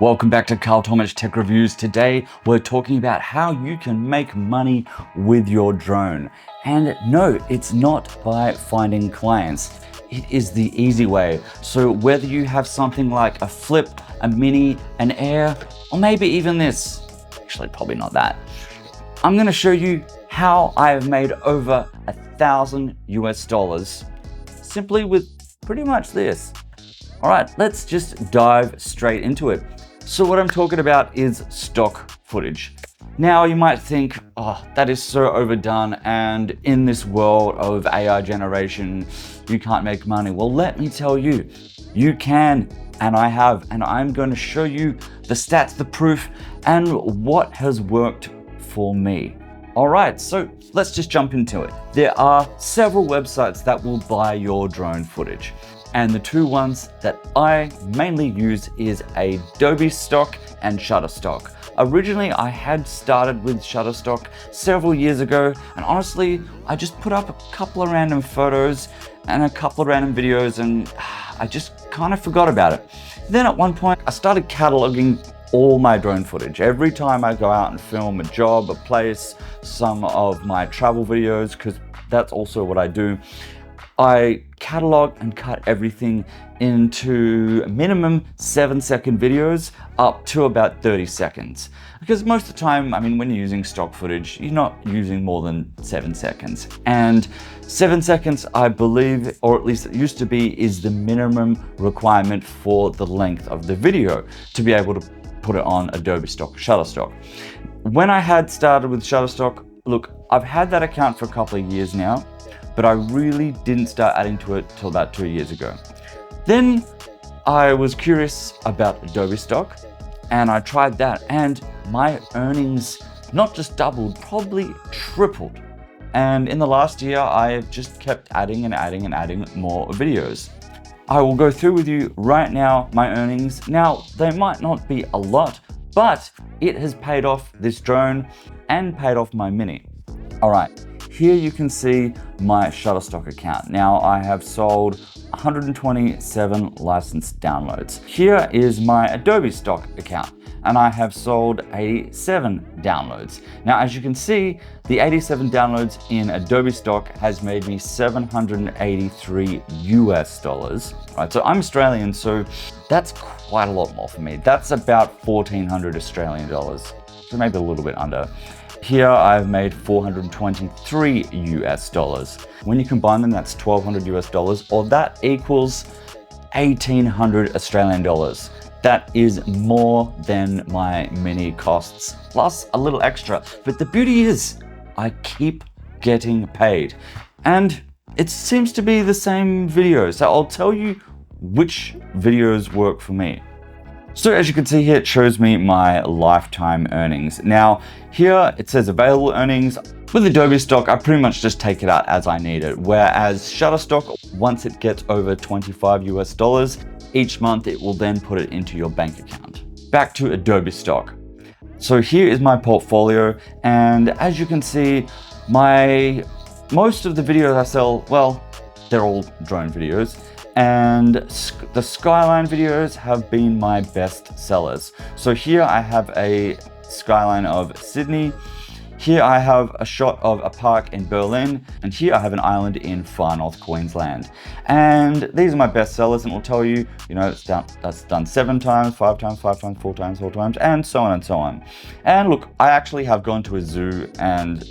Welcome back to Carl Tomic Tech Reviews. Today we're talking about how you can make money with your drone. And no, it's not by finding clients. It is the easy way. So whether you have something like a Flip, a Mini, an Air, or maybe even this, actually probably not that, I'm gonna show you how I have made over $1,000 simply with pretty much this. All right, let's just dive straight into it. So what I'm talking about is stock footage. Now you might think, oh, that is so overdone, and in this world of AI generation, you can't make money. Well, let me tell you, you can, and I have, and I'm going to show you the stats, the proof, and what has worked for me. All right, so let's just jump into it. There are several websites that will buy your drone footage. And the two ones that I mainly use is Adobe Stock and Shutterstock. Originally, I had started with Shutterstock several years ago, and honestly, I just put up a couple of random photos and a couple of random videos, and I just kind of forgot about it. Then at one point, I started cataloging all my drone footage. Every time I go out and film a job, a place, some of my travel videos, because that's also what I do, I catalog and cut everything into minimum 7-second videos up to about 30 seconds. Because most of the time, I mean, when you're using stock footage, you're not using more than 7 seconds. And 7 seconds, I believe, or at least it used to be, is the minimum requirement for the length of the video to be able to put it on Adobe Stock Shutterstock. When I had started with Shutterstock, look, I've had that account for a couple of years now, but I really didn't start adding to it till about 2 years ago. Then I was curious about Adobe Stock, and I tried that, and my earnings not just doubled, probably tripled. And in the last year, I have just kept adding and adding and adding more videos. I will go through with you right now my earnings. Now, they might not be a lot, but it has paid off this drone and paid off my Mini. All right. Here you can see my Shutterstock account. Now I have sold 127 licensed downloads. Here is my Adobe Stock account, and I have sold 87 downloads. Now, as you can see, the 87 downloads in Adobe Stock has made me $783 US. Right, so I'm Australian, so that's quite a lot more for me. That's about 1,400 Australian dollars, so maybe a little bit under. Here I've made $423 US. When you combine them, that's $1,200 US, or that equals 1,800 Australian dollars. That is more than my Mini costs, plus a little extra. But the beauty is, I keep getting paid. And it seems to be the same videos. So I'll tell you which videos work for me. So as you can see here, it shows me my lifetime earnings. Now here it says available earnings. With Adobe Stock, I pretty much just take it out as I need it. Whereas Shutterstock, once it gets over $25 US, each month it will then put it into your bank account. Back to Adobe Stock. So here is my portfolio. And as you can see, most of the videos I sell, well, they're all drone videos. And the skyline videos have been my best sellers. So here I have a skyline of Sydney. Here I have a shot of a park in Berlin. And here I have an island in far north Queensland. And these are my best sellers, and it will tell you, that's done 7 times, 5 times, 5 times, 4 times, 4 times, and so on and so on. And look, I actually have gone to a zoo and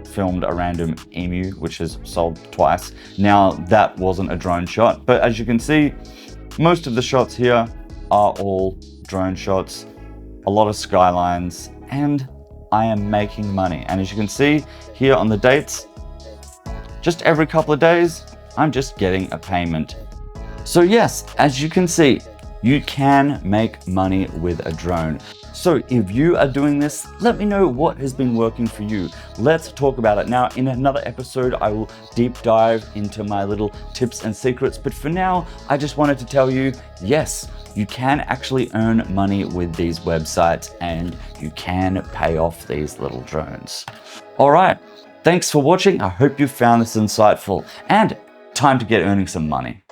filmed a random emu, which has sold twice. Now that wasn't a drone shot, but as you can see, most of the shots here are all drone shots, a lot of skylines, and I am making money. And as you can see here on the dates, just every couple of days, I'm just getting a payment. So yes, as you can see, you can make money with a drone. So if you are doing this, let me know what has been working for you. Let's talk about it. Now, in another episode, I will deep dive into my little tips and secrets. But for now, I just wanted to tell you, yes, you can actually earn money with these websites, and you can pay off these little drones. All right, thanks for watching. I hope you found this insightful, and time to get earning some money.